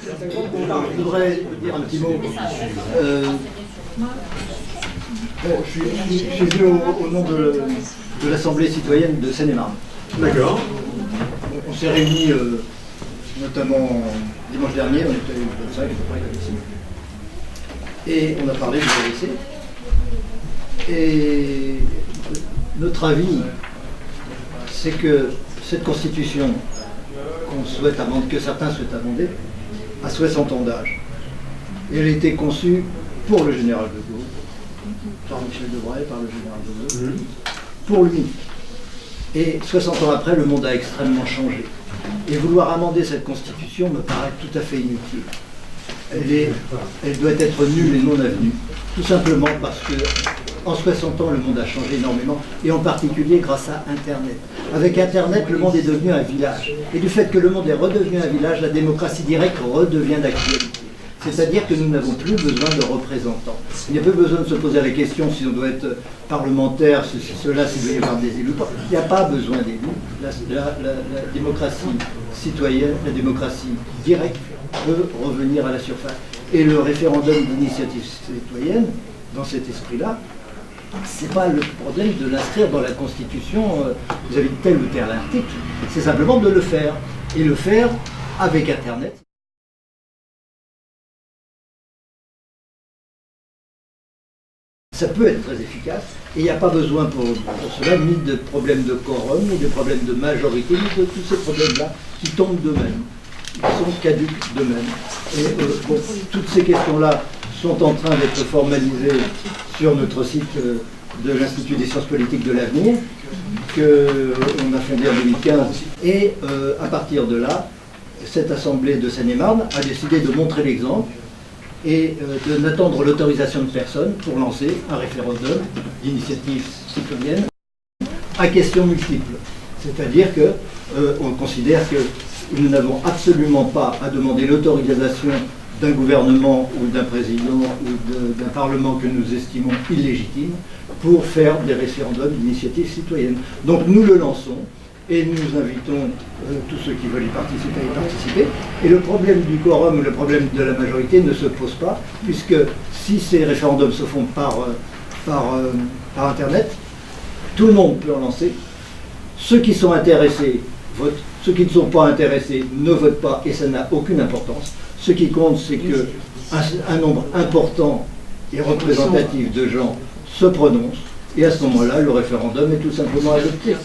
Je voudrais dire un petit mot. Je suis venu au nom de l'Assemblée citoyenne de Seine-et-Marne. D'accord. On s'est réunis notamment dimanche dernier, on était 25 à peu près ici. Et on a parlé de l'AVC. Et notre avis, c'est que cette constitution qu'on souhaite amender, que certains souhaitent amender, a 60 ans d'âge. Et elle a été conçue pour le général de Gaulle, par Michel Debré, par le général de Gaulle, pour lui. Et 60 ans après, le monde a extrêmement changé. Et vouloir amender cette constitution me paraît tout à fait inutile. Elle doit être nulle et non avenue. Tout simplement parce que en 60 ans, le monde a changé énormément, et en particulier grâce à Internet. Avec Internet, le monde est devenu un village. Et du fait que le monde est redevenu un village, la démocratie directe redevient d'actualité. C'est-à-dire que nous n'avons plus besoin de représentants. Il n'y a plus besoin de se poser la question si on doit être parlementaire, ceci, cela, s'il doit y avoir des élus. Il n'y a pas besoin d'élus. La démocratie citoyenne, la démocratie directe peut revenir à la surface. Et le référendum d'initiative citoyenne, dans cet esprit-là, c'est pas le problème de l'inscrire dans la Constitution vis-à-vis de tel ou tel article. C'est simplement de le faire. Et le faire avec Internet. Ça peut être très efficace, et il n'y a pas besoin pour cela ni de problèmes de quorum, ni de problèmes de majorité, ni de tous ces problèmes-là qui tombent d'eux-mêmes, qui sont caduques d'eux-mêmes. Et toutes ces questions-là sont en train d'être formalisées sur notre site de l'Institut des sciences politiques de l'avenir, qu'on a fondé en 2015. Et à partir de là, cette assemblée de Seine-et-Marne a décidé de montrer l'exemple et de n'attendre l'autorisation de personne pour lancer un référendum d'initiative citoyenne à questions multiples. C'est-à-dire qu'on considère que nous n'avons absolument pas à demander l'autorisation d'un gouvernement ou d'un président ou d'un parlement que nous estimons illégitime pour faire des référendums d'initiative citoyenne. Donc nous le lançons. Et nous invitons tous ceux qui veulent y participer à y participer. Et le problème du quorum ou le problème de la majorité ne se pose pas, puisque si ces référendums se font par Internet, tout le monde peut en lancer. Ceux qui sont intéressés votent, ceux qui ne sont pas intéressés ne votent pas, et ça n'a aucune importance. Ce qui compte, c'est qu'un nombre important et représentatif de gens se prononcent, et à ce moment-là, le référendum est tout simplement adopté.